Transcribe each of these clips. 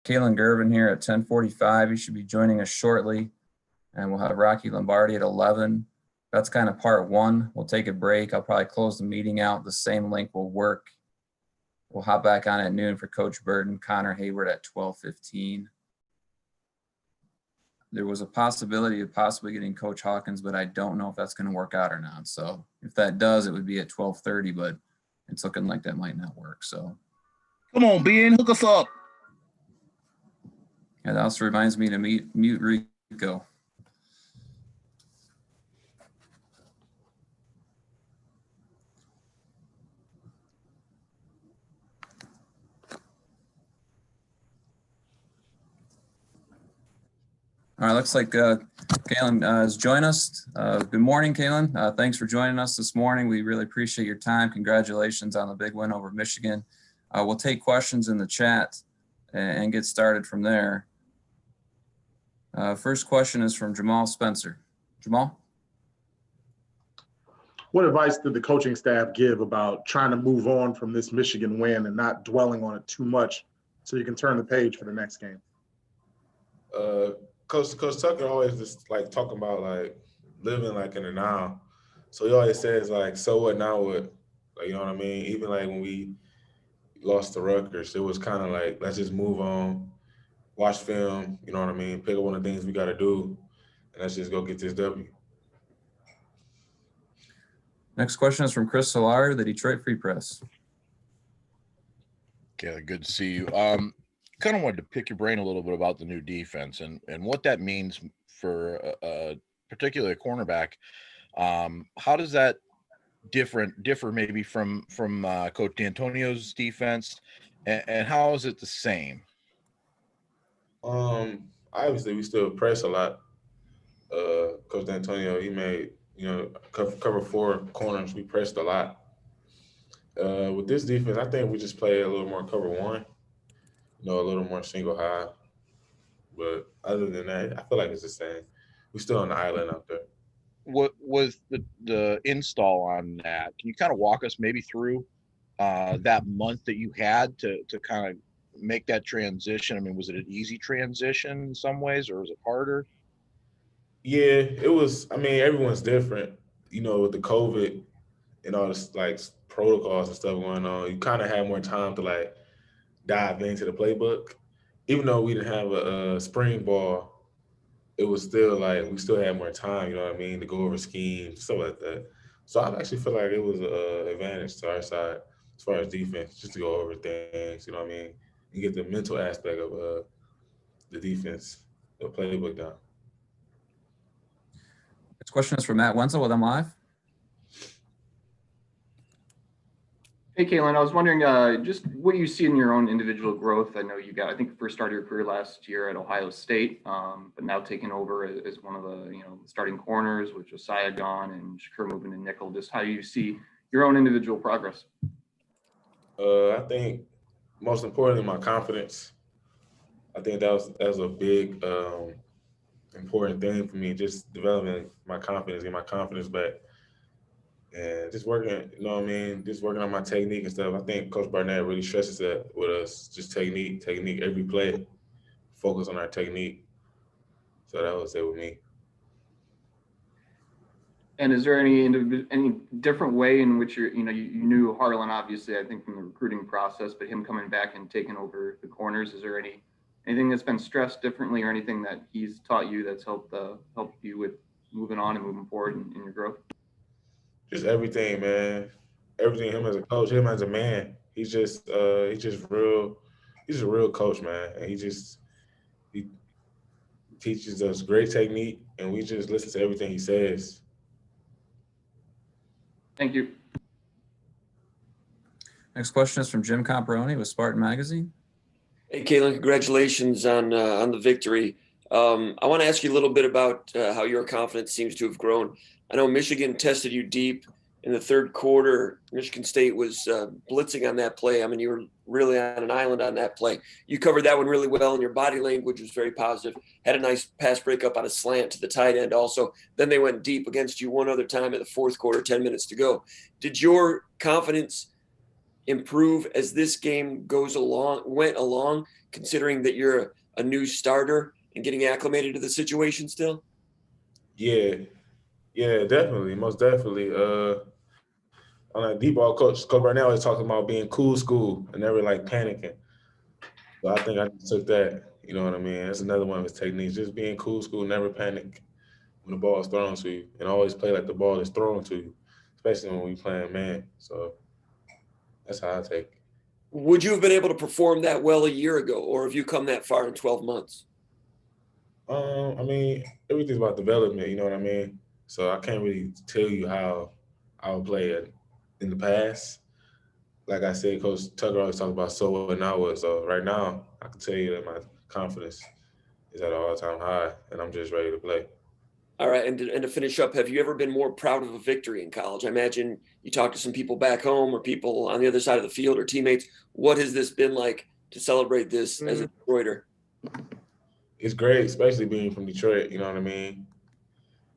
Kalon Gervin here at 10:45. He should be joining us shortly. And we'll have Rocky Lombardi at 11. That's kind of part one. We'll take a break. I'll probably close the meeting out. The same link will work. We'll hop back on at noon for Coach Burton, Connor Hayward at 12:15. There was a possibility of possibly getting Coach Hawkins, but I don't know if that's going to work out or not. So if that does, it would be at 12:30, but it's looking like that might not work. So come on, Ben, hook us up. Yeah, that also reminds me to mute Rico. All right, looks like Kalon has joined us. Good morning, Kalon. Thanks for joining us this morning. We really appreciate your time. Congratulations on the big win over Michigan. We'll take questions in the chat and get started from there. First question is from Jamal Spencer. Jamal? What advice did the coaching staff give about trying to move on from this Michigan win and not dwelling on it too much so you can turn the page for the next game? Coach Tucker always just like talking about like living like in the now. So he always says like, so what, now what? Like, you know what I mean? Even like when we lost to Rutgers, it was kind of like, let's just move on, watch film, you know what I mean? Pick up one of the things we got to do, and let's just go get this W. Next question is from Chris Solari, the Detroit Free Press. Okay, good to see you. Kind of wanted to pick your brain a little bit about the new defense and what that means for particularly a cornerback. How does that differ maybe from Coach D'Antonio's defense, and how is it the same? Obviously we still press a lot. Coach D'Antonio, he made, cover 4 corners. We pressed a lot. With this defense, I think we just play a little more cover 1. A little more single high. But other than that, I feel like it's the same. We're still on the island out there. What was the install on that? Can you kind of walk us maybe through that month that you had to kind of make that transition? I mean, was it an easy transition in some ways, or was it harder? Yeah, it was. I mean, everyone's different. With the COVID and all this like protocols and stuff going on, you kind of have more time to like dive into the playbook. Even though we didn't have a spring ball, it was still like we still had more time, you know what I mean, to go over schemes, stuff like that. So I actually feel like it was an advantage to our side as far as defense, just to go over things, you know what I mean, and get the mental aspect of the defense, the playbook down. Next question is from Matt Wenzel with MLive. Hey, Kalon, I was wondering just what you see in your own individual growth. I know you got, I think, first start of your career last year at Ohio State, but now taking over as one of the, starting corners with Josiah gone and Shakur moving to nickel. Just how you see your own individual progress. I think most importantly, my confidence. I think that was a big important thing for me, just developing my confidence, getting my confidence back. And just working, just working on my technique and stuff. I think Coach Barnett really stresses that with us, just technique, every play, focus on our technique. So that was it with me. And is there any different way in which you knew Harlan, obviously, I think from the recruiting process, but him coming back and taking over the corners, is there anything that's been stressed differently or anything that he's taught you that's helped you with moving on and moving forward in your growth? Just everything, man. Everything. Him as a coach, him as a man. He's just real. He's a real coach, man. And he teaches us great technique, and we just listen to everything he says. Thank you. Next question is from Jim Comparoni with Spartan Magazine. Hey, Kalon, congratulations on the victory. I want to ask you a little bit about how your confidence seems to have grown. I know Michigan tested you deep in the third quarter. Michigan State was blitzing on that play. I mean, you were really on an island on that play. You covered that one really well, and your body language was very positive. Had a nice pass breakup on a slant to the tight end also. Then they went deep against you one other time in the fourth quarter, 10 minutes to go. Did your confidence improve as this game went along, considering that you're a new starter and getting acclimated to the situation still? Yeah, yeah, definitely, most definitely. On that deep ball, Coach Burnell always talking about being cool school and never like panicking. So I think I just took that. You know what I mean? That's another one of his techniques, just being cool school, never panic when the ball is thrown to you, and always play like the ball is thrown to you, especially when we playing man. So that's how I take it. Would you have been able to perform that well a year ago, or have you come that far in 12 months? I mean, everything's about development, you know what I mean? So I can't really tell you how I would play it in the past. Like I said, Coach Tucker always talks about so what now was. So right now, I can tell you that my confidence is at an all-time high, and I'm just ready to play. All right, and to finish up, have you ever been more proud of a victory in college? I imagine you talked to some people back home or people on the other side of the field or teammates. What has this been like to celebrate this as a Detroiter? It's great, especially being from Detroit, you know what I mean?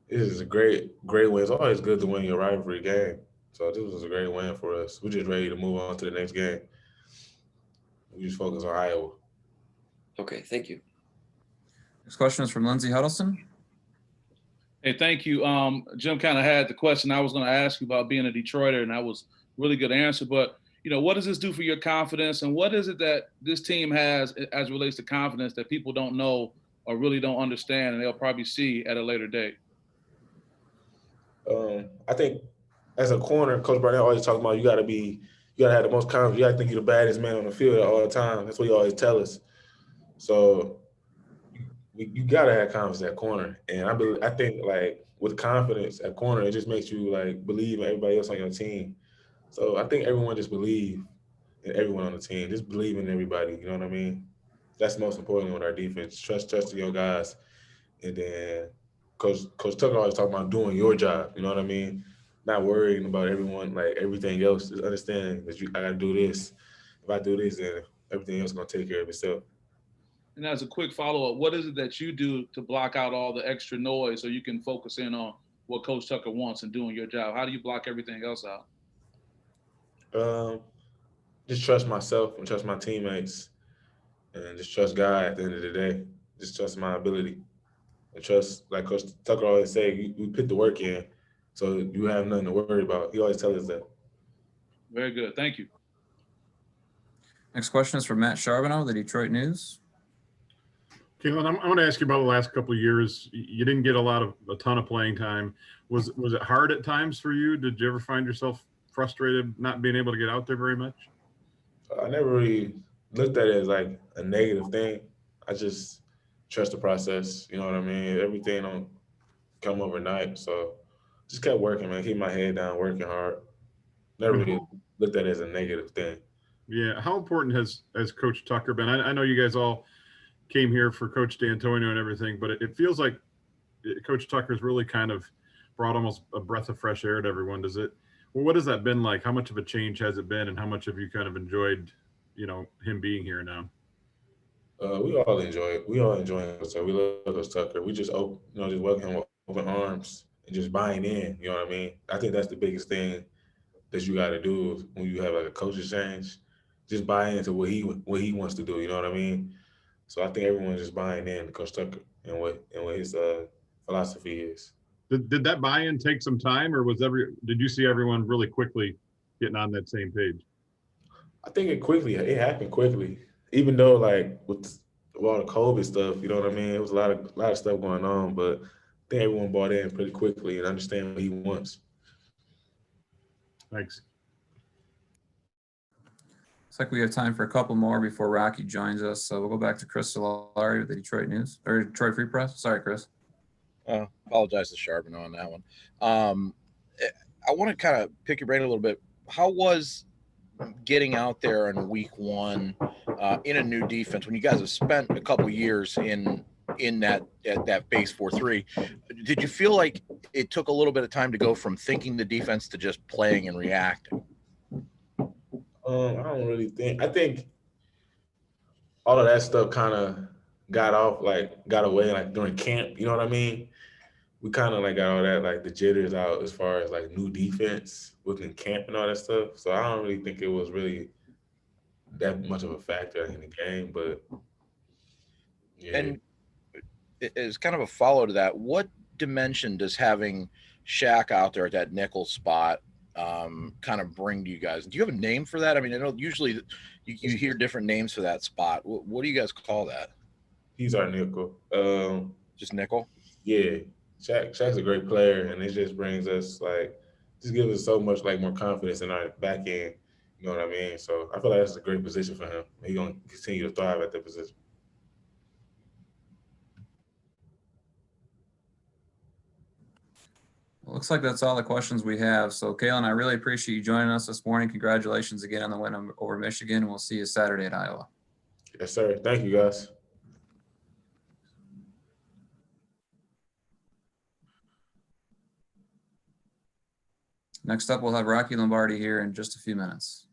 This is a great win. It's always good to win your rivalry game. So this was a great win for us. We're just ready to move on to the next game. We just focus on Iowa. Okay, thank you. Next question is from Lindsey Huddleston. Hey, thank you. Jim kind of had the question I was going to ask you about being a Detroiter, and that was a really good answer. But, what does this do for your confidence? And what is it that this team has as it relates to confidence that people don't know or really don't understand, and they'll probably see at a later date? I think as a corner, Coach Burnett always talks about you got to have the most confidence. You got to think you're the baddest man on the field all the time. That's what he always tell us. So you got to have confidence at corner. And I think like with confidence at corner, it just makes you like believe in everybody else on your team. So I think everyone just believe in everyone on the team. Just believe in everybody. You know what I mean? That's the most important with our defense. Trust your guys. And then Coach Tucker always talking about doing your job. You know what I mean? Not worrying about everyone, like everything else. Just understanding that I got to do this. If I do this, then everything else is going to take care of itself. And as a quick follow-up, what is it that you do to block out all the extra noise so you can focus in on what Coach Tucker wants and doing your job? How do you block everything else out? Just trust myself and trust my teammates and just trust God at the end of the day. Just trust my ability. And trust, like Coach Tucker always say, we put the work in, so you have nothing to worry about. He always tells us that. Very good. Thank you. Next question is from Matt Charbonneau, the Detroit News. Kalon, I'm going to ask you about the last couple of years. You didn't get a ton of playing time. Was it hard at times for you? Did you ever find yourself frustrated not being able to get out there very much? I never really looked at it as like a negative thing. I just trust the process. You know what I mean? Everything don't come overnight. So just kept working, man. Keep my head down, working hard. Never really looked at it as a negative thing. Yeah. How important has Coach Tucker been? I know you guys all came here for Coach D'Antonio and everything, but it feels like Coach Tucker's really kind of brought almost a breath of fresh air to everyone. What has that been like? How much of a change has it been, and how much have you kind of enjoyed, him being here now? We all enjoy it. We all enjoy it. So we love Coach Tucker. We just just welcome him with open arms and just buying in. You know what I mean? I think that's the biggest thing that you got to do when you have like a coaching change. Just buy into what he wants to do. You know what I mean? So I think everyone's just buying in to Coach Tucker and what his philosophy is. Did that buy-in take some time, or did you see everyone really quickly getting on that same page? I think it happened quickly. Even though like with all the COVID stuff, you know what I mean? It was a lot of stuff going on, but I think everyone bought in pretty quickly and understand what he wants. Thanks. Looks like we have time for a couple more before Rocky joins us. So we'll go back to Chris Solari with the Detroit News or Detroit Free Press. Sorry, Chris. Apologize to Charbonneau on that one. I want to kind of pick your brain a little bit. How was getting out there in week one in a new defense when you guys have spent a couple years in that base 4-3? Did you feel like it took a little bit of time to go from thinking the defense to just playing and reacting? I don't really think. I think all of that stuff kind of got away like during camp. You know what I mean? we kind of like got all that, like the jitters out as far as like new defense within camp and all that stuff. So I don't really think it was really that much of a factor in the game, but yeah. And as kind of a follow to that, what dimension does having Shaq out there at that nickel spot kind of bring to you guys? Do you have a name for that? I mean, I know usually you hear different names for that spot. What do you guys call that? He's our nickel. Just nickel? Yeah, Shaq's a great player, and it just brings us just gives us so much like more confidence in our back end. You know what I mean? So I feel like that's a great position for him. He's gonna continue to thrive at that position. Well, looks like that's all the questions we have. So Kalon, I really appreciate you joining us this morning. Congratulations again on the win over Michigan. We'll see you Saturday at Iowa. Yes, sir. Thank you, guys. Next up, we'll have Rocky Lombardi here in just a few minutes.